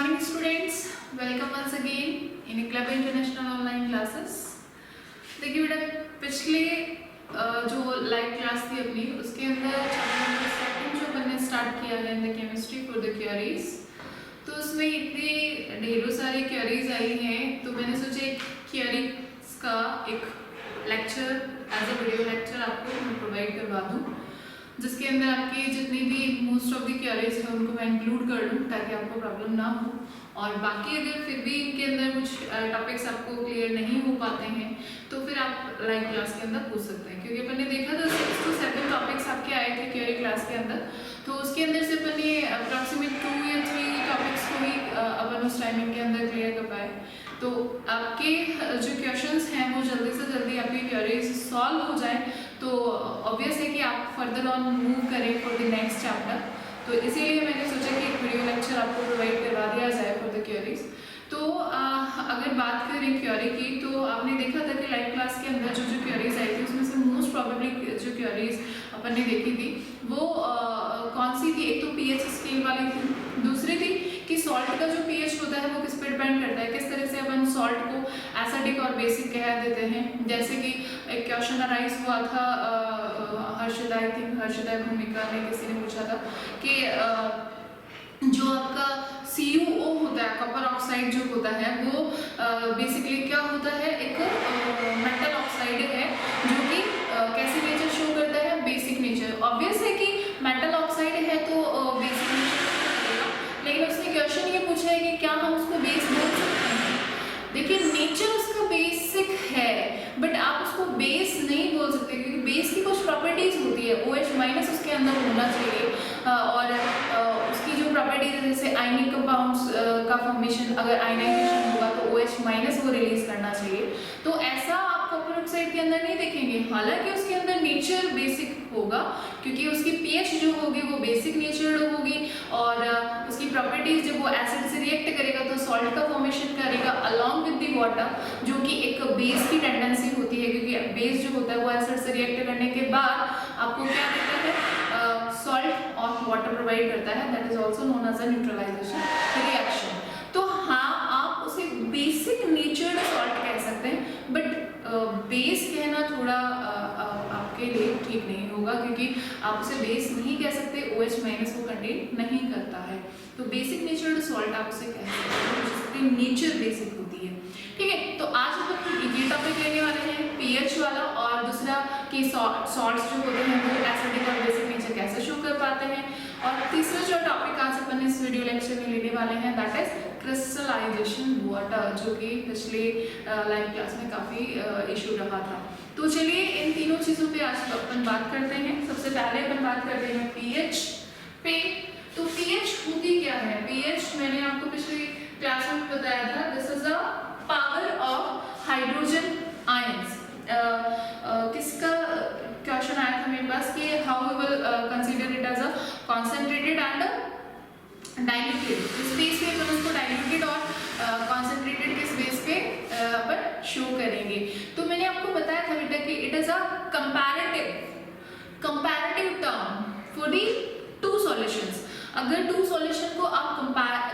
morning students, welcome once again in Club International online classes। देखिए बेटा, पिछले जो लाइव क्लास थी अपनी, उसके अंदर चैप्टर नंबर 2 जो अपन ने स्टार्ट किया है in the chemistry for the queries, तो उसमें इतनी ढेरों सारी क्वेरीज आई हैं, तो मैंने सोचा एक क्वेरीज का एक lecture as a video lecture आपको मैं प्रोवाइड करवा दूँ, जिसके अंदर आपके जितनी भी मोस्ट ऑफ द क्वेरीज है उनको मैं इंक्लूड कर लूँ ताकि आपको प्रॉब्लम ना हो। और बाकी अगर फिर भी इनके अंदर कुछ टॉपिक्स आपको क्लियर नहीं हो पाते हैं तो फिर आप लाइव क्लास के अंदर पूछ सकते हैं, क्योंकि अपन ने देखा था 6 to 7 टॉपिक्स आपके आए थे क्वेरी क्लास के अंदर, तो उसके अंदर से अपन ने अप्रॉक्सीमेट 2 या 3 टॉपिक्स को ही अपन उस टाइमिंग के अंदर क्लियर कर पाए। तो आपके जो क्वेश्चंस हैं वो जल्दी से जल्दी आपकी क्वेरीज सॉल्व हो जाए, तो ऑब्वियस है कि आप फर्दर ऑन मूव करें फॉर द नेक्स्ट चैप्टर। तो इसीलिए मैंने सोचा कि एक वीडियो लेक्चर आपको प्रोवाइड करवा दिया जाए फॉर द क्वेरीज। तो अगर बात करें क्वेरी की, तो आपने देखा था कि लाइव क्लास के अंदर जो क्वेरीज आई थी उसमें से मोस्ट प्रॉबेबली जो क्वेरीज अपन ने देखी थी वो कौन सी थी। एक तो पीएच स्केल वाली थी, दूसरी थी कि सॉल्ट का जो पीएच होता है वो किस पर डिपेंड करता है, किस तरह से अपन सॉल्ट को एसिडिक और बेसिक कह देते हैं। जैसे कि एक क्वेश्चन अराइज हुआ था, हर्षदा भूमिका ने किसी ने पूछा था कि जो आपका CuO होता है, कॉपर ऑक्साइड जो होता है वो बेसिकली क्या होता है, एक मेटल ऑक्साइड है जो कि कैसी नेचर शो करता है, बेसिक नेचर। ऑब्वियस है कि मेटल ऑक्साइड है तो बेसिक नेचर करेगा, लेकिन उसने क्वेश्चन ये पूछा है कि क्या हम उसको बेस बोल सकते हैं। देखिए, नेचर उसका बेसिक है बट आप उसको बेस नहीं बोल सकते, क्योंकि बेस की कुछ प्रॉपर्टीज होती है। OH- उसके अंदर होना चाहिए और उसकी जो प्रॉपर्टीज है, जैसे आयनिक कंपाउंड्स का फॉर्मेशन, अगर आयनाइजेशन होगा तो OH- वो रिलीज करना चाहिए। तो ऐसा आप कॉपर ऑक्साइड के अंदर नहीं देखेंगे, हालांकि उसके अंदर नेचर बेसिक होगा क्योंकि उसकी pH जो होगी वो बेसिक नेचर होगी और उसकी प्रॉपर्टीज जब वो एसिड से रिएक्ट करेगा तो सॉल्ट का फॉर्मेशन करेगा अलॉन्ग विद द वाटर, जो कि एक बेस की टेंडेंसी होती है, क्योंकि बेस जो होता है वो एसिड से रिएक्ट करने के बाद आपको क्या देता है, सॉल्ट और वाटर प्रोवाइड करता है। That is also known as a neutralisation reaction. तो हाँ, आप उसे बेसिक नेचर्ड सॉल्ट कह सकते हैं, बट बेस कहना थोड़ा आपके लिए ठीक नहीं होगा, क्योंकि आप उसे बेस नहीं कह सकते, OH- वो कंटेन नहीं करता है। तो बेसिक नेचर्ड सॉल्ट आप उसे कह सकते हैं जिसकी नेचर बेसिक होती है। ठीक है, तो आज हम ये टॉपिक लेने वाले हैं पीएच वाला, और दूसरा कि सॉल्ट्स जो होते हैं वो एसिडिक और बेसिक नेचर कैसे शो कर पाते हैं, और तीसरा जो टॉपिक आज अपन इस वीडियो लेक्चर में लेने वाले हैं दैट इज क्रिस्टलाइजेशन वाटर, जो कि पिछले लाइव क्लास में काफ़ी इशू रहा था। तो चलिए इन तीनों चीज़ों पे आज अपन बात करते हैं। सबसे पहले अपन बात करते हैं पीएच पे। तो पीएच होती क्या है? पीएच मैंने आपको पिछली क्लास में बताया था, this is a power of hydrogen ions. किसका क्वेश्चन आया था मेरे पास कि how we will consider it as a concentrated and diluted. किस बेस पे अपन उसको डाइल्यूटेड और कॉन्सेंट्रेटेड किस बेस पे अपन शो करेंगे। तो मैंने आपको बताया था बेटा कि it is a comparative term for the 2 solutions. अगर 2 सॉल्यूशन को आप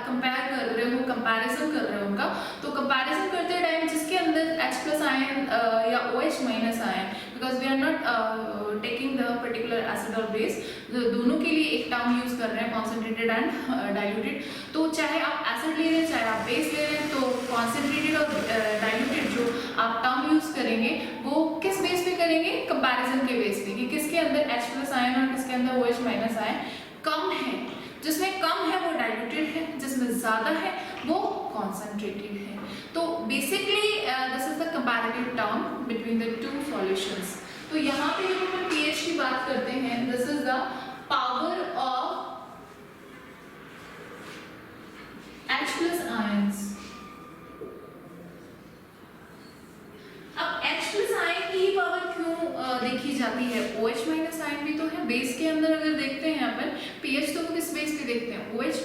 कंपेयर कर रहे हो, कंपैरिजन कर रहे हो उनका, तो कंपैरिजन करते टाइम जिसके अंदर H+ आयन या OH- ion, because we are not taking the particular acid और बेस, दोनों के लिए एक टर्म यूज कर रहे हैं, कॉन्सेंट्रेटेड एंड डाइल्यूटेड। तो चाहे आप एसिड ले रहे हैं चाहे आप बेस ले रहे हैं, तो कॉन्सेंट्रेटेड और डाइल्यूटेड जो आप टर्म यूज करेंगे वो किस बेस पे करेंगे, कंपैरिजन के बेस पे, कि किसके अंदर H+ आयन और किसके अंदर OH- आयन कम है। जिसमें कम है वो डाइल्यूटेड है, जिसमें ज्यादा है वो कॉन्सेंट्रेटेड है। तो basically this is the comparative term between the 2 solutions. तो यहाँ पे जब हम पीएच की बात करते हैं, this is the power of H+ ions. अब H+ आयन की पावर क्यों देखी जाती है? OH- आयन भी तो है बेस के अंदर। अगर देखते हैं अपन पीएच, तो वो किस बेस पे देखते हैं, OH-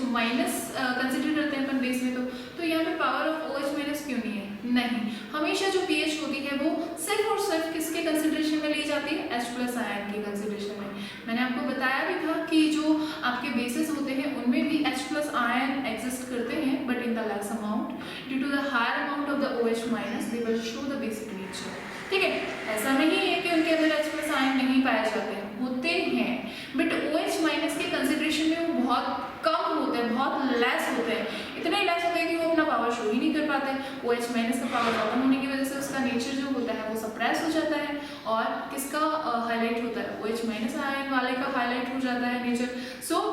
कंसीडर करते हैं अपन बेस में। तो यहाँ पे पावर ऑफ OH- क्यों नहीं है? नहीं, हमेशा जो पीएच होती है वो सिर्फ और सिर्फ किसके कंसीडरेशन में ली जाती है, H+ आयन की कंसीडरेशन में। मैंने आपको बताया भी था कि जो आपके बेसिस होते हैं उनमें भी H+ प्लस आयन एग्जिस्ट करते हैं but in the less amount due to the higher amount of the OH minus they will show the basic nature. ठीक है, ऐसा नहीं है कि उनके अंदर H प्लस आयन नहीं पाए जाते हैं, होते हैं, बट OH माइनस के कंसिडरेशन में वो बहुत कम होते हैं, बहुत लेस होते हैं, इतने लेस होते हैं कि वो अपना पावर शो ही नहीं कर पाते। OH माइनस का पावर कम होने की वजह से उसका नेचर जो होता है वो सप्रेस हो जाता है और किसका हाईलाइट होता है, OH माइनस आयन वाले का हाईलाइट हो जाता है nature. So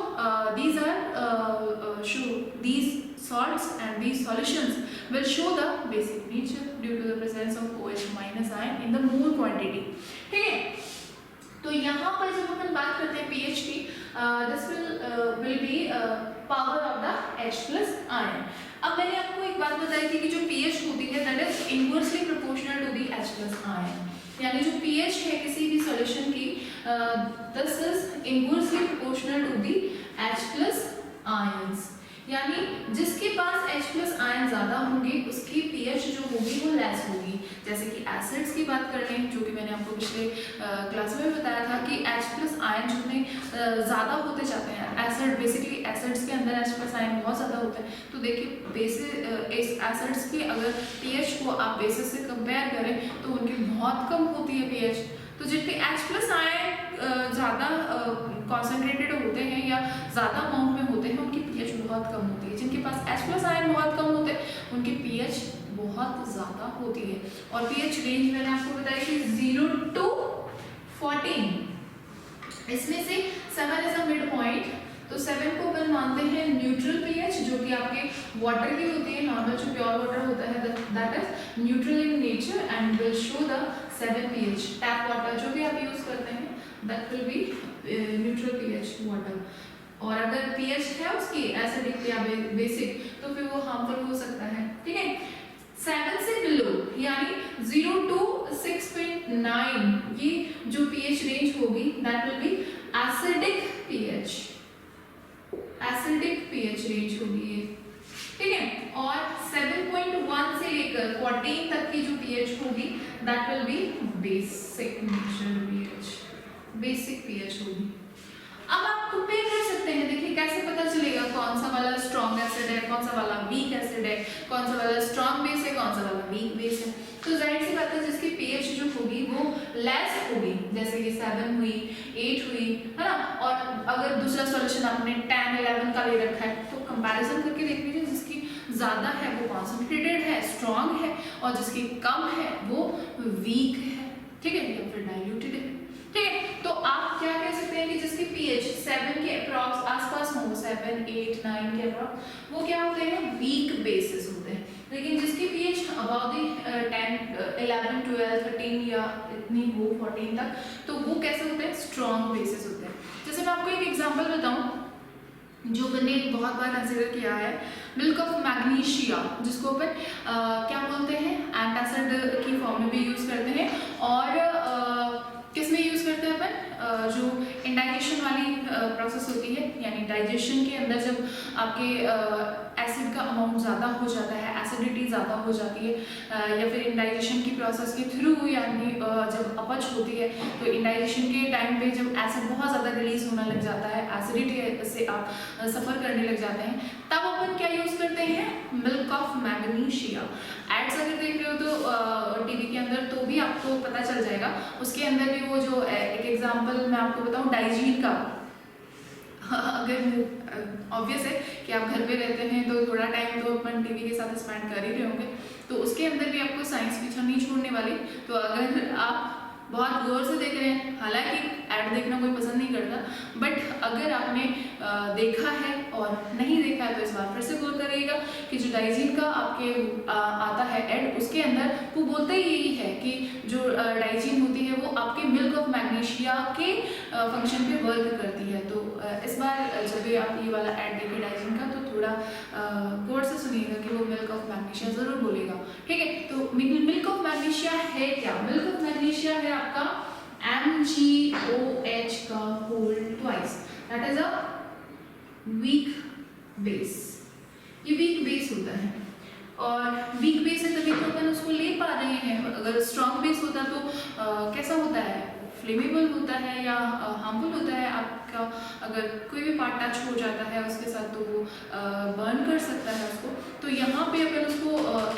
these are these salts and these solutions will show the basic nature due to the presence of OH minus ion in the mole quantity। ठीक है, तो यहाँ पर जब अपन बात करते हैं pH की, this will be power of the H plus ion। अब मैंने आपको एक बात बताई थी कि जो pH होती है that is inversely proportional to the H plus ion, यानी जो pH है किसी भी सॉल्यूशन की this is inversely proportional to the H plus ions, यानी जिसके पास H प्लस आयन ज़्यादा होंगे उसकी pH जो होगी वो लेस होगी। जैसे कि एसिड्स की बात कर लें, जो कि मैंने आपको पिछले क्लास में बताया था कि H प्लस आयन जितने ज़्यादा होते जाते हैं, एसिड बेसिकली एसिड्स के अंदर H प्लस आयन बहुत ज़्यादा होता है। तो देखिए एसिड्स की अगर pH को आप बेसिस से कंपेयर करें तो उनकी बहुत कम होती है pH। तो जिनके H प्लस आयन ज़्यादा कॉन्सेंट्रेटेड होते हैं या ज़्यादा अमाउंट में होते हैं उनकी pH बहुत कम होती है। जिनके पास H प्लस आयन बहुत कम होते हैं उनकी pH बहुत ज़्यादा होती है। और pH रेंज मैंने आपको बताई थी 0 to 14, इसमें से 7 इज अ मिड पॉइंट, तो 7 को अपन मानते हैं न्यूट्रल pH जो कि आपके वाटर की होती है, नॉर्मल जो प्योर वाटर होता है that is neutral in nature and will show the 7 pH। Tap water जो भी आप यूज करते हैं that will be neutral pH water, और अगर pH है उसकी एसिडिक या बेसिक तो फिर वो हार्मफुल हो सकता है। ठीक है, 7 से बिलो यानी 0 to 6.9 ये जो pH रेंज होगी that will be acidic pH, acidic pH range होगी ये। ठीक है, और 7.1 से लेकर 14 तक की जो pH होगी that will be basic nature pH, basic pH होगी। अब आप कंपेयर कर सकते हैं, देखिए कैसे पता चलेगा कौन सा वाला स्ट्रॉन्ग एसिड है, कौन सा वाला वीक एसिड है, कौन सा वाला स्ट्रॉन्ग बेस है, कौन सा वाला वीक बेस है। तो जाहिर सी बात है जिसकी pH जो होगी वो लेस होगी, जैसे कि 7 हुई, 8 हुई, है ना। और अगर दूसरा सॉल्यूशन आपने 10, 11 का ले रखा है तो कंपैरिजन करके देख लीजिए, जिसकी ज़्यादा है वो कॉन्सेंट्रेटेड है, स्ट्रॉन्ग है, और जिसकी कम है वो वीक है। ठीक है, या फिर डाइल्यूटेड है। ठीक है, तो आप क्या कह सकते हैं कि जिसकी pH 7 के अप्रॉक्स आसपास हो, 7, 8, 9 के अप्रॉक्स, वो क्या होते हैं, वीक बेसिस होते हैं। लेकिन जिसकी pH अबाउट दी 10, 11, 12, 13 या इतनी हो 14 तक, तो वो कैसे होते हैं, स्ट्रॉन्ग बेसिस होते हैं। जैसे मैं आपको एक एग्जांपल बताऊं जो मैंने बहुत बार कंसिडर किया है, मिल्क ऑफ मैग्नीशिया, जिसको अपन क्या बोलते हैं, एंटासिड की फॉर्म में भी यूज करते हैं, और किस में यूज करते हैं अपन, जो इंडाइजेशन वाली प्रोसेस होती है, यानी डाइजेशन के अंदर जब आपके एसिड का अमाउंट ज़्यादा हो जाता है, एसिडिटी ज़्यादा हो जाती है, या फिर इंडाइजेशन की प्रोसेस के थ्रू, यानी जब अपच होती है तो इंडाइजेशन के टाइम पे जब एसिड बहुत ज़्यादा रिलीज होने लग जाता है, एसिडिटी से आप सफ़र करने लग जाते हैं, तब अपन क्या यूज़ करते हैं, मिल्क ऑफ मैग्नीशिया। एड्स अगर देख रहे हो तो टीवी के अंदर तो भी आपको पता चल जाएगा, उसके अंदर भी वो जो एक एग्जांपल मैं आपको बताऊं डाइजीन का, अगर ऑब्वियस है कि आप घर पे रहते हैं तो थोड़ा टाइम तो अपन टीवी के साथ स्पेंड कर ही रहे होंगे, तो उसके अंदर भी आपको साइंस पीछा नहीं छोड़ने वाली। तो अगर आप बहुत गौर से देख रहे हैं, हालांकि ऐड देखना कोई पसंद नहीं करता, बट अगर आपने देखा है और नहीं देखा है तो इस बार फिर से गौर करिएगा कि जो डाइजीन का आपके आता है ऐड, उसके अंदर वो बोलते ही यही है कि जो डाइजीन होती है वो आपके मिल्क ऑफ मैग्नीशिया के फंक्शन पे वर्क करती है। तो इस बार जब भी आप ये वाला ऐड देखें डाइजीन का तो थोड़ा गौर से सुनिएगा कि वो मिल्क ऑफ मैग्नीशिया ज़रूर बोलेगा। ठीक है, तो मिल्क ऑफ मैग्नीशिया है क्या, मिल्क ऑफ मैग्नीशिया है आपका MgOH का whole twice, that is a weak base. ये वीक बेस होता है, और वीक बेस है तभी तो अपन उसको ले पा रहे हैं। अगर स्ट्रॉन्ग बेस होता तो कैसा होता है, फ्लेमेबल होता है या हार्मफुल होता है। आपका अगर कोई भी पार्ट टच हो जाता है उसके साथ तो वो बर्न कर सकता है उसको। तो यहाँ पे अपन उसको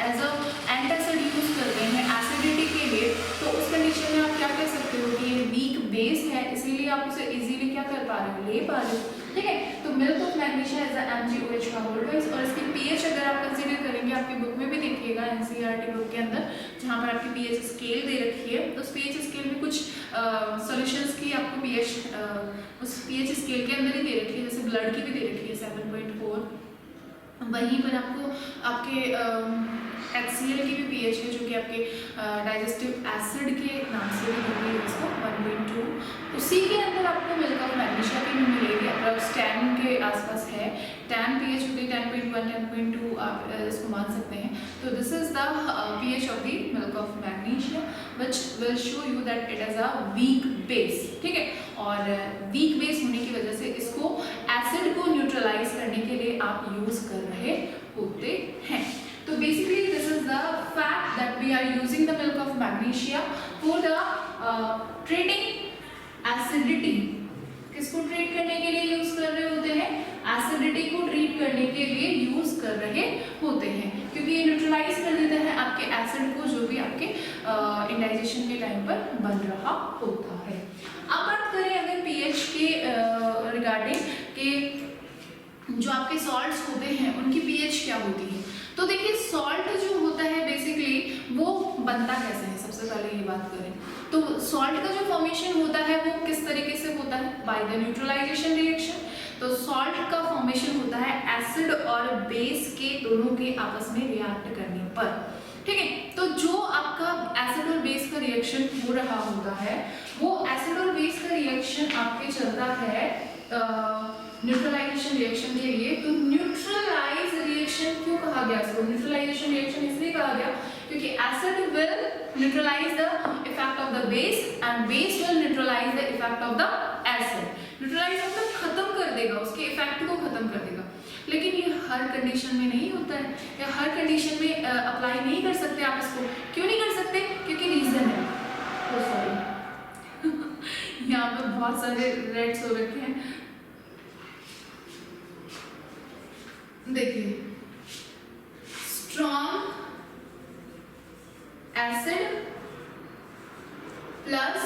एज अ एंटासिड यूज करते हैं एसिडिटी के लिए। तो उस कंडीशन में आप क्या कह सकते हो कि ये वीक बेस है, इसीलिए आप उसे इजीली क्या कर पा रहे हो, ले पा रहे हो। ठीक है, तो milk of magnesia is the MgOH का वोल्टेज। और इसकी पीएच अगर आप कंसीडर करेंगे, आपकी बुक में भी देखिएगा एनसीईआरटी बुक के अंदर, जहाँ पर आपकी पीएच स्केल दे रखी है। तो उस पीएच स्केल में कुछ सॉल्यूशंस की आपको पीएच उस पीएच स्केल के अंदर ही दे रखी है, जैसे ब्लड की भी दे रखी है 7.4। वहीं पर आपको आपके HCl की भी पीएच है, जो कि आपके डाइजेस्टिव एसिड के नाम से भी दी है इसको 1.2। उसी के अंदर आपको मिल्क ऑफ मैग्नीशिया की भी मिलेगी, अप्रॉक्स 10 के आसपास है। 10 पीएच होती है, 10.1 10.2 आप इसको मान सकते हैं। तो this is the pH of the milk of magnesia which will show you that it is a weak base. ठीक है, और वीक बेस होने की वजह से इसको एसिड को न्यूट्रलाइज करने के लिए आप यूज कर रहे होते हैं। तो basically this is the fact that we are using the milk of magnesia for the treating acidity. किसको ट्रीट करने के लिए यूज कर रहे होते हैं, एसिडिटी को ट्रीट करने के लिए यूज कर रहे होते हैं, क्योंकि ये न्यूट्रलाइज कर देता है आपके एसिड को, जो भी आपके इंडाइजेशन के टाइम पर बन रहा होता है। अब बात करें अगर पीएच के रिगार्डिंग के जो आपके सॉल्ट्स होते हैं उनकी पीएच क्या होती है। तो देखिए सॉल्ट जो होता है बेसिकली वो बनता कैसे है, सबसे पहले ये बात करें तो सॉल्ट का जो फॉर्मेशन होता है वो किस तरीके से होता है, बाय द न्यूट्रलाइजेशन रिएक्शन। तो सॉल्ट का फॉर्मेशन होता है एसिड और बेस के दोनों के आपस में रिएक्ट करने पर। ठीक है, तो जो आपका एसिड और बेस का रिएक्शन हो रहा होता है वो एसिड और बेस का रिएक्शन आपके चलता है न्यूट्रलाइजेशन रिएक्शन के लिए। तो न्यूट्रलाइज रिएक्शन क्यों कहा गया इसको, न्यूट्रलाइजेशन रिएक्शन इसलिए कहा गया क्योंकि acid will neutralise the effect of the base and base will neutralise the effect of the acid. Neutralise मतलब खत्म कर देगा, उसके इफेक्ट को खत्म कर देगा। लेकिन ये हर कंडीशन में नहीं होता है, या हर कंडीशन में अप्लाई नहीं कर सकते आप इसको। क्यों नहीं कर सकते, क्योंकि रीजन है। तो सॉरी यहाँ पे बहुत सारे रेड्स हो रखे हैं। देखिए strong acid plus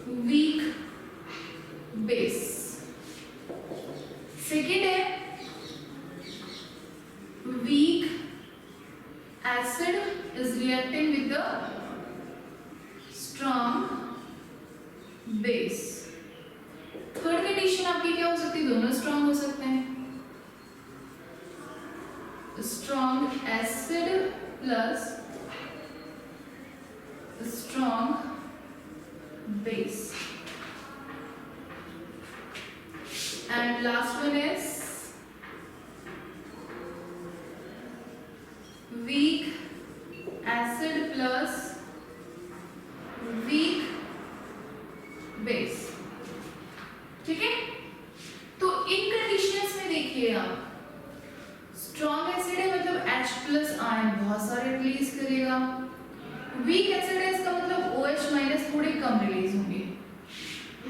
weak base. Second है weak acid is reacting with the strong base. Third condition आपकी क्या हो सकती है, दोनों स्ट्रॉन्ग हो सकते हैं। Strong acid plus strong base. And last one is weak acid plus weak base। ठीक है, तो इन कंडीशंस में देखिए आप स्ट्रॉन्ग एसिड है मतलब H प्लस आयन बहुत सारे रिलीज करेगा। वीक एसिड है इसका मतलब OH माइनस थोड़े कम रिलीज होंगे।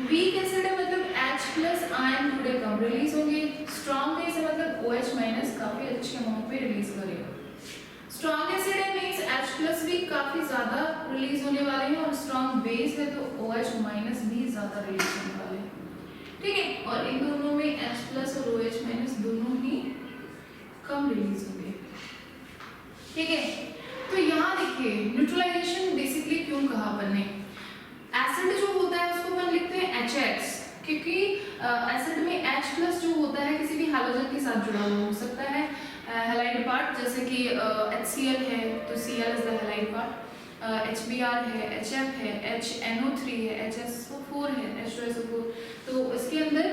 वीक एसिड है मतलब H प्लस आयन थोड़े कम रिलीज होंगे। स्ट्रॉन्ग बेस है मतलब OH माइनस काफी अच्छे अमाउंट पे रिलीज करेगा। स्ट्रॉन्ग एसिड है मींस H प्लस भी काफी ज्यादा रिलीज होने वाले हैं, और स्ट्रॉन्ग बेस है तो OH माइनस भी ज्यादा रिलीज होने वाले हैं। ठीक है, और इन दोनों में H प्लस और OH माइनस दोनों ही कम रिलीज होंगे। ठीक है, तो यहाँ देखिए न्यूट्रलाइजेशन बेसिकली क्यों कहा अपन ने, एसिड जो होता है उसको अपन लिखते हैं HX, क्योंकि एसिड में H प्लस जो होता है किसी भी हैलोजन के साथ जुड़ा हुआ हो सकता है हैलाइड पार्ट, जैसे कि HCl है तो Cl is the halide part, HBr है, HF है, HNO3 है, HSO4 है, H2SO4। तो इसके अंदर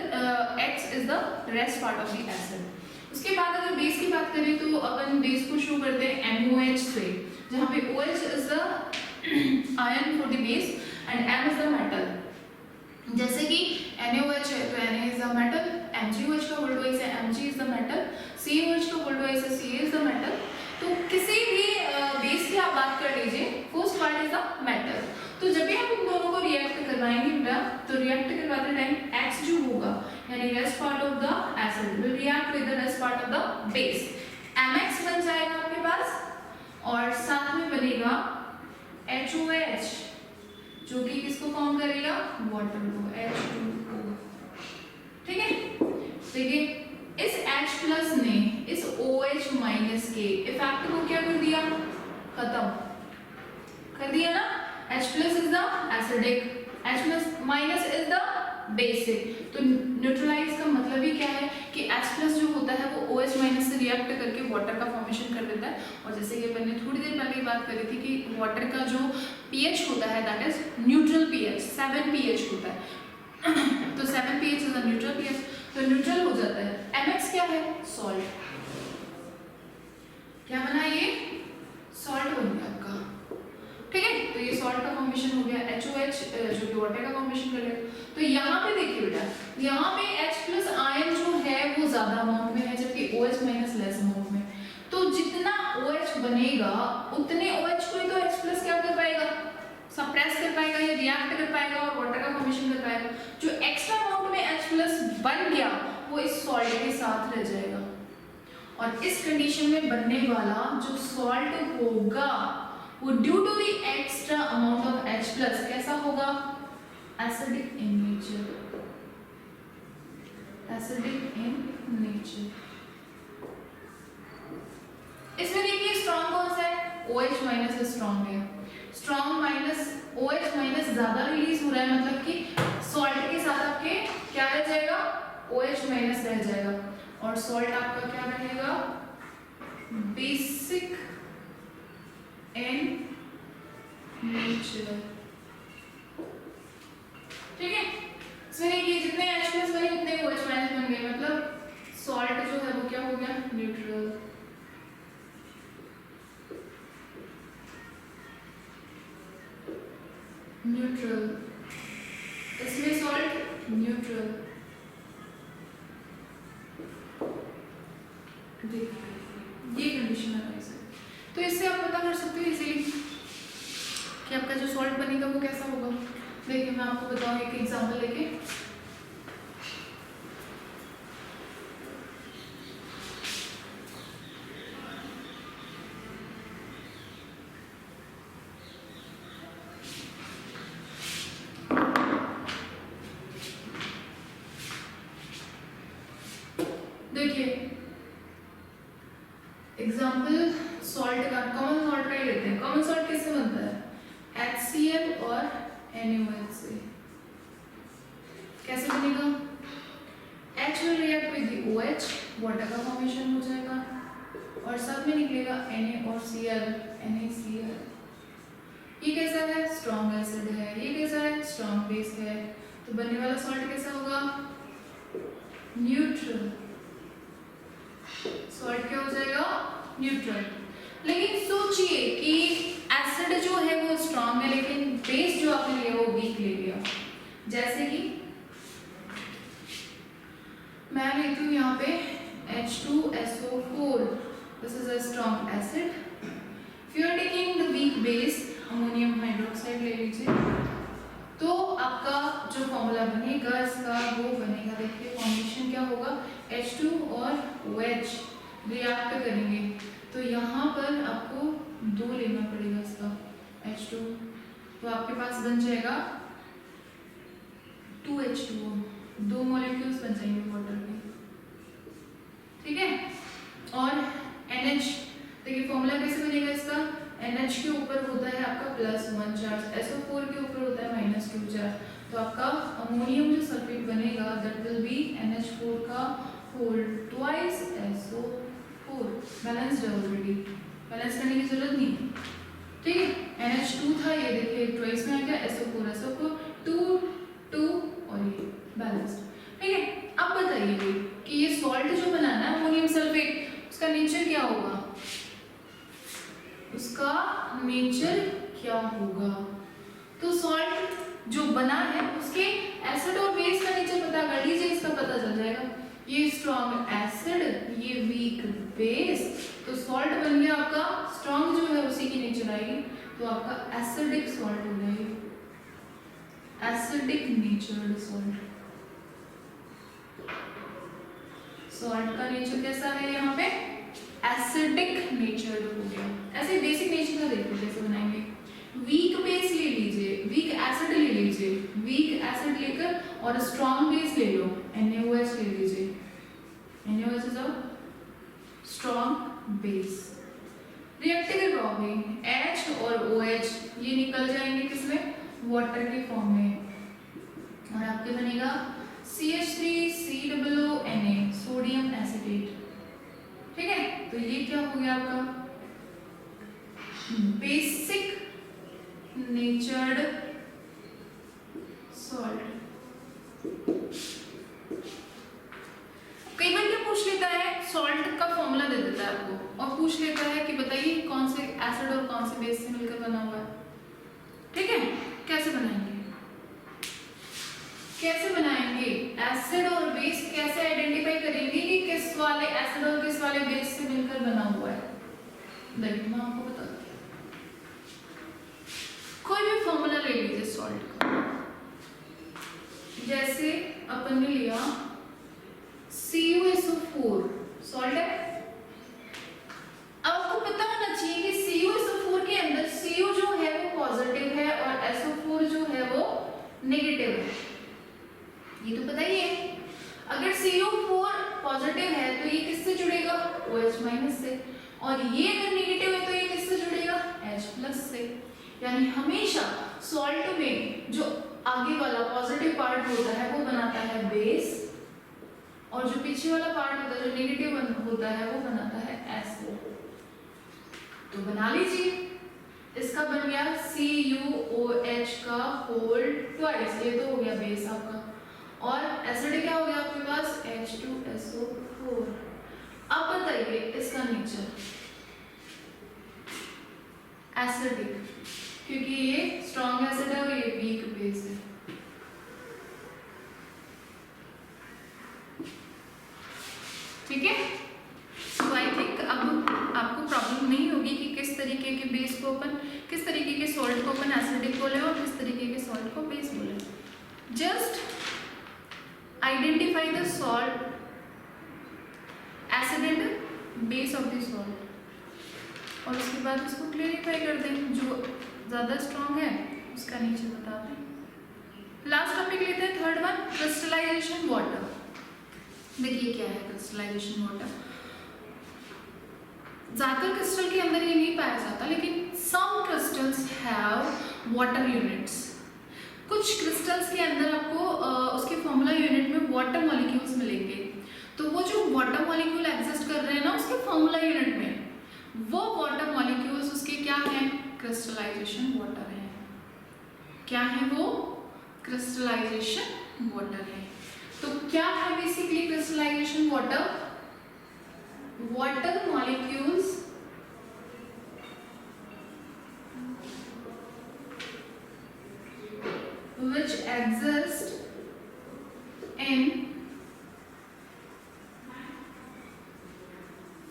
X is the rest part of the acid. उसके बाद अगर बेस की बात करें तो अपन बेस को शो करते हैं MOH से, जहाँ पे OH is the ion for the base and M is the metal. जैसे कि NaOH है तो Na is the metal, MgOH का वोल्टवाइज है Mg is the metal, COH का वोल्टवाइज है Ca इज द मेटल। तो किसी भी बेस की आप बात कर लीजिए, first part is the metal. तो जब भी हम इन दोनों को रिएक्ट करवाएंगे बेटा, तो रिएक्ट करवाते टाइम X जो होगा यानी rest part of the acid will react with the rest part of the base, MX बन जाएगा आपके पास और साथ में बनेगा HOH जो कि किसको फॉर्म करेगा, वाटर को, H2O। ठीक है, देखिए इस H प्लस ने इस OH माइनस के इफेक्ट को क्या कर दिया, खत्म कर दिया ना। H plus is the acidic, H plus minus is the basic. तो न्यूट्रलाइज का मतलब ही क्या है कि H प्लस जो होता है वो OH माइनस से रिएक्ट करके वाटर का फॉर्मेशन कर देता है। और जैसे कि मैंने थोड़ी देर पहले ही बात करी थी कि वाटर का जो pH होता है that is neutral pH, 7 pH होता है। तो 7 pH is the neutral pH, तो न्यूट्रल हो जाता है। MX क्या है, सॉल्ट। क्या बना ये, सॉल्ट बन गया आपका। ठीक है, तो ये सॉल्ट का फॉर्मेशन हो गया, HOH जो कि वाटर का फॉर्मेशन करेगा। तो यहाँ पे देखिए बेटा, यहाँ पे H प्लस आयन जो है वो ज्यादा अमाउंट में है जबकि OH माइनस लेस अमाउंट में। तो जितना OH बनेगा उतने OH को ही तो H प्लस क्या कर पाएगा, सप्रेस कर पाएगा या रिएक्ट कर पाएगा और वाटर का फॉर्मेशन कर पाएगा। जो एक्स्ट्रा अमाउंट में H प्लस बन गया वो इस सॉल्ट के साथ रह जाएगा और इस कंडीशन में बनने वाला जो सॉल्ट होगा वो due to the extra amount of H plus कैसा होगा, acidic in nature, acidic in nature. इसमें देखिए स्ट्रॉन्ग कौन सा है, OH माइनस स्ट्रॉन्ग है। स्ट्रॉन्ग माइनस OH माइनस ज्यादा रिलीज हो रहा है मतलब कि सॉल्ट के साथ आपके क्या रह जाएगा, OH माइनस रह जाएगा और सॉल्ट आपका क्या रहेगा, बेसिक इन नेचर। ठीक है, इसमें देखिए जितने H प्लस बने उतने OH माइनस बन गए, मतलब सॉल्ट जो है वो क्या हो गया, न्यूट्रल। न्यूट्रल, इसमें सॉल्ट न्यूट्रल। देखिए ये कंडीशन है। तो इससे आप पता कर सकते हो इजीली कि आपका जो सॉल्ट बनेगा वो कैसा होगा। देखिए मैं आपको बताऊं एक एग्जांपल लेके। देखिए एग्जांपल सॉल्ट का, कॉमन सॉल्ट का ही लेते हैं। कॉमन सॉल्ट किससे बनता है, HCl और NaOH से। कैसे बनेगा, H will react with the OH, water का फॉर्मेशन हो जाएगा और साथ में निकलेगा Na और Cl, NaCl। ये कैसा है, स्ट्रॉन्ग एसिड है, ये कैसा है, स्ट्रॉन्ग बेस है। तो बनने वाला सॉल्ट कैसा होगा, न्यूट्रल। सॉल्ट क्या हो जाएगा, न्यूट्रल। लेकिन सोचिए कि एसिड जो है वो स्ट्रॉन्ग है लेकिन बेस जो आपने लिया वो वीक ले लिया। जैसे कि मैं लेती हूँ यहाँ पे H2SO4, this is a strong acid. If you are taking the weak base ammonium hydroxide ले लीजिए तो आपका जो फॉर्मूला बनेगा इसका वो बनेगा, देखिए फॉर्मेशन क्या होगा, H2 और OH रिएक्ट करेंगे तो यहाँ पर आपको 2 लेना पड़ेगा इसका H2, तो आपके पास बन जाएगा 2H2O, 2 मॉलिक्यूल्स बन जाएंगे वाटर के। ठीक है, और NH, देखिए फॉर्मूला कैसे बनेगा इसका, NH के ऊपर होता है आपका +1 चार्ज, SO4 के ऊपर होता है -2 चार्ज। तो आपका अमोनियम जो सल्फेट बनेगा दैट विल बी NH4 का होल ट्वाइस SO4, बैलेंस्ड है ऑलरेडी, बैलेंस करने की जरूरत नहीं है। ठीक है, NH2 था, ये देखिए ट्वाइस में आ गया SO4 2 2 और ये बैलेंस्ड। ठीक है, अब बताइए कि ये सॉल्ट जो बनाना है अमोनियम सल्फेट, उसका नेचर क्या होगा, उसका नेचर क्या होगा। तो सॉल्ट जो बना है उसके एसिड और बेस का नेचर पता कर लीजिए, इसका पता चल जाएगा। ये स्ट्रॉन्ग एसिड, ये वीक बेस तो सॉल्ट बन गया आपका, स्ट्रॉन्ग जो है उसी की नेचर आएगी, तो आपका एसिडिक सॉल्ट हो जाएगी, एसिडिक नेचर्ड सॉल्ट। सॉल्ट का नेचर कैसा है यहाँ पे, एसिडिक नेचर्ड हो गया। ऐसे बेसिक नेचर का देखो कैसे बनाएंगे। वीक बेस ले लीजिए, वीक एसिड ले लीजिए, वीक एसिड लेकर और स्ट्रॉन्ग बेस ले लो, NaOH ले लीजिए। NaOH is a strong base. React कर पाओगे, H और OH ये निकल जाएंगे किसमें, वाटर के फॉर्म में, और आपके बनेगा CH3COONA, सोडियम एसिटेट। ठीक है, तो ये क्या हो गया आपका बेसिक नेचर्ड सॉल्ट। कई बार क्या पूछ लेता है, सॉल्ट का फॉर्मूला दे देता है आपको और पूछ लेता है कि बताइए कौन से एसिड और कौन से बेस से मिलकर बना हुआ है। ठीक है, कैसे बनाएंगे, कैसे बनाएंगे, एसिड और बेस कैसे आइडेंटिफाई करेंगे कि किस वाले एसिड और किस वाले बेस से मिलकर बना हुआ है। देखिए मैं आपको बताती हूँ, कोई भी फॉर्मूला ले लीजिए सॉल्ट का, जैसे अपन ने लिया CuSO4 सॉल्ट है। अब आपको पता होना चाहिए कि CuSO4 के अंदर Cu जो है वो पॉजिटिव है और SO4 जो है वो नेगेटिव है, ये तो पता ही है। अगर Cu4 पॉजिटिव है तो ये किससे जुड़ेगा, OH- से, और ये अगर नेगेटिव है तो ये किससे जुड़ेगा, H+ से। यानी हमेशा सॉल्ट में जो आगे वाला पॉजिटिव पार्ट होता है वो बनाता है बेस, और जो पीछे वाला पार्ट होता है जो नेगेटिव होता है वो बनाता है एसिड। तो बना लीजिए, इसका बन गया CuOH का होल ट्वाइस, ये तो हो गया बेस आपका, और एसिड क्या हो गया आपके पास, H2SO4। अब बताइए इसका नेचर एसिडिक, क्योंकि ये स्ट्रॉन्ग एसिड है और ये वीक बेस है। ठीक है, तो आई थिंक अब आपको प्रॉब्लम नहीं होगी कि किस तरीके के बेस को अपन, किस तरीके के सॉल्ट को अपन एसिडिक बोले और किस तरीके के सॉल्ट को बेस बोले। Just identify the salt, acid and base of the salt, और उसके बाद उसको क्लियरिफाई कर दें, जो ज़्यादा स्ट्रॉन्ग है उसका नेचर बता दें। लास्ट टॉपिक लेते हैं, थर्ड वन, क्रिस्टलाइजेशन वाटर। देखिए क्या है क्रिस्टलाइजेशन वाटर। ज़्यादातर क्रिस्टल के अंदर ये नहीं पाया जाता, लेकिन सम क्रिस्टल्स हैव वाटर यूनिट्स। कुछ क्रिस्टल्स के अंदर आपको उसके फॉर्मूला यूनिट में वाटर मॉलिक्यूल्स मिलेंगे, तो वो जो वाटर मॉलिक्यूल एग्जिस्ट कर रहे हैं ना उसके फॉर्मूला यूनिट में, वो वाटर मॉलिक्यूल्स उसके क्या हैं, क्रिस्टलाइजेशन वाटर है। क्या है वो, क्रिस्टलाइजेशन वाटर है। तो क्या है basically crystallisation water, water molecules which exist in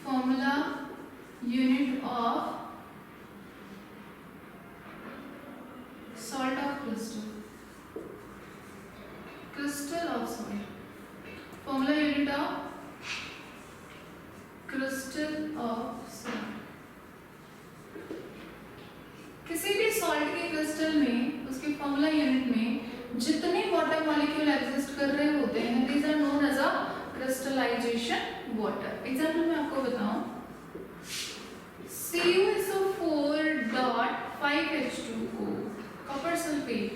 formula unit of salt of crystal, crystal of salt, formula unit of crystal of salt। किसी भी सॉल्ट के क्रिस्टल में उसके फॉर्मूला यूनिट में जितने वाटर मॉलिक्यूल एग्जिस्ट कर रहे होते हैं, these are known as a crystallisation water. Example मैं आपको बताऊं, CuSO4.5H2O कॉपर सल्फेट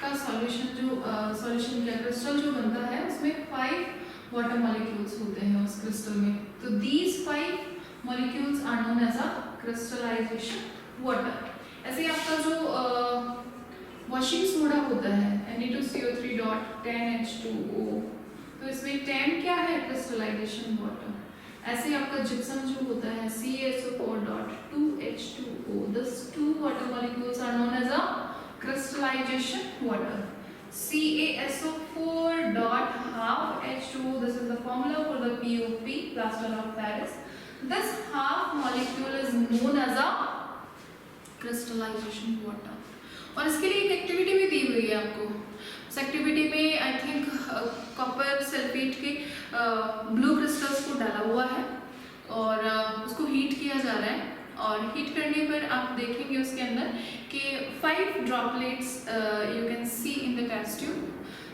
का सॉल्यूशन, जो सॉल्यूशन या क्रिस्टल जो बनता है उसमें 5 वाटर मॉलिक्यूल्स होते हैं उस क्रिस्टल में, तो these 5 molecules are known as a crystallisation water. ऐसे ही आपका जो वॉशिंग सोडा होता है Na2CO3.10H2O, तो इसमें 10 क्या है, क्रिस्टलाइजेशन वाटर। ऐसे ही आपका जिप्सम जो होता है CaSO4.2H2O, this 2 water molecules are known as a crystallization water। CaSO4.5H2O, this is the formula for the POP, plaster of Paris। This half molecule is known as a crystallisation water. और इसके लिए एक activity भी दी हुई है आपको। उस activity में आई थिंक कॉपर सल्फेट के ब्लू क्रिस्टल्स को डाला हुआ है और उसको हीट किया जा रहा है। और हीट करने पर आप देखेंगे उसके अंदर कि 5 droplets you can see in the test tube.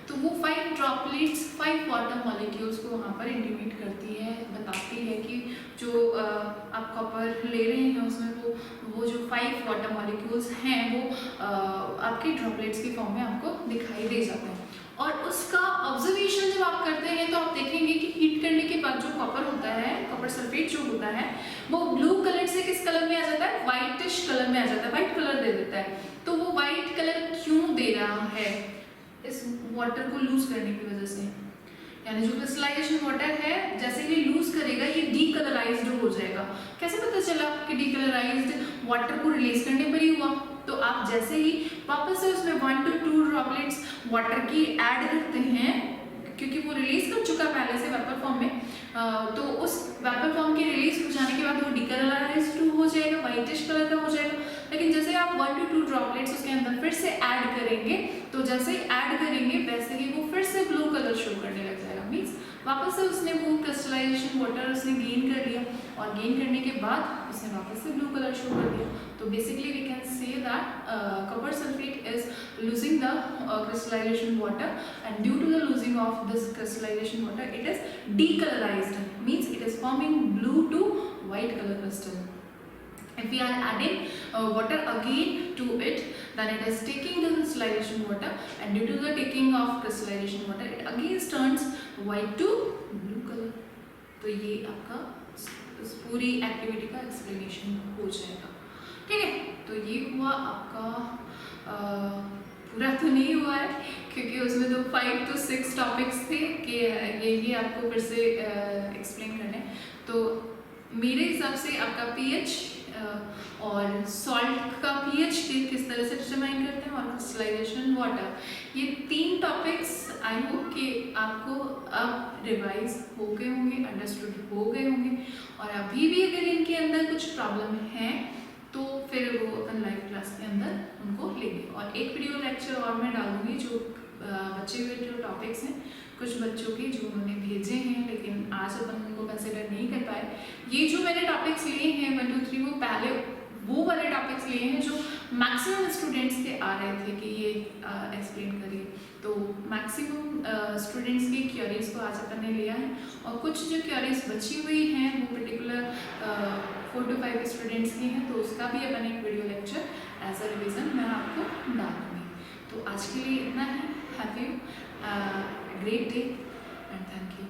तो वो 5 ड्रॉपलेट्स 5 वाटर मॉलिक्यूल्स को वहाँ पर इंडिकेट करती है, बताती है कि जो आप कॉपर ले रहे हैं उसमें वो जो 5 वाटर मॉलिक्यूल्स हैं वो आपके ड्रॉपलेट्स के फॉर्म में आपको दिखाई दे जाते हैं। और उसका ऑब्जर्वेशन जब आप करते हैं तो आप देखेंगे कि हीट करने के बाद जो कॉपर होता है, कॉपर सल्फेट जो होता है, वो ब्लू कलर से किस कलर में आ जाता है, व्हाइटिश कलर में आ जाता है, व्हाइट कलर दे देता है। तो वो व्हाइट कलर क्यों दे रहा है? इस वाटर को लूज करने की वजह से। यानी जो क्रिस्टलाइजेशन वाटर है जैसे ही लूज करेगा ये डीकलराइज्ड हो जाएगा। कैसे पता चला कि डीकलराइज्ड? वाटर को रिलीज करने पर ही हुआ। तो आप जैसे ही वापस से उसमें 1 to 2 ड्रॉपलेट्स वाटर की ऐड करते हैं, क्योंकि वो रिलीज कर चुका पहले से वेपर फॉर्म में, तो उस वेपर फॉर्म के रिलीज हो जाने के बाद वो डीकलराइज्ड हो जाएगा, व्हाइटिश कलर का हो जाएगा। लेकिन जैसे आप 1 to 2 ड्रॉपलेट्स उसके अंदर फिर से ऐड करेंगे, तो जैसे ही ऐड करेंगे वैसे ही वो फिर से ब्लू कलर शो करने लग जाएगा। मीन्स वापस से उसने वो क्रिस्टलाइजेशन वाटर उसने गेन कर लिया और गेन करने के बाद उसने वापस से ब्लू कलर शो कर दिया। तो basically we can say that copper sulphate is losing the crystallization water, and due to the losing of this crystallization water it is decolorized, means it is forming blue to white color crystal. If we are adding water again to it, then it is taking the crystallization water, and due to the taking of crystallization water it again turns white to blue color. तो ये आपका इस पूरी activity का explanation हो जाएगा। ठीक है, तो ये हुआ आपका पूरा तो नहीं हुआ है क्योंकि उसमें तो 5 to 6 टॉपिक्स थे कि ये आपको फिर से एक्सप्लेन करने। तो मेरे हिसाब से आपका पीएच और सॉल्ट का पीएच किस तरह से डिटरमाइन करते हैं और क्रिस्टलाइजेशन वाटर, ये 3 टॉपिक्स आई होप कि आपको अब रिवाइज हो गए होंगे, अंडरस्टूड हो गए होंगे। और अभी भी अगर इनके अंदर कुछ प्रॉब्लम है तो फिर वो अपन लाइव क्लास के अंदर उनको लेंगे। और एक वीडियो लेक्चर और मैं डालूंगी जो बचे हुए जो टॉपिक्स हैं कुछ बच्चों के जो उन्होंने भेजे हैं लेकिन आज अपन उनको कंसिडर नहीं कर पाए। ये जो मैंने टॉपिक्स लिए हैं 1 2 3 वो पहले वो वाले टॉपिक्स लिए हैं जो मैक्सिमम स्टूडेंट्स के आ रहे थे कि ये एक्सप्लेन करिए। तो मैक्सिमम स्टूडेंट्स की क्वेरीज को आज अपन ने लिया है और कुछ जो क्वेरीज बची हुई हैं वो पर्टिकुलर 4 to 5 स्टूडेंट्स की हैं, तो उसका भी अपन एक video lecture as a revision मैं आपको डाल दूँगी। तो आज के लिए इतना ही। Have you great day and thank you.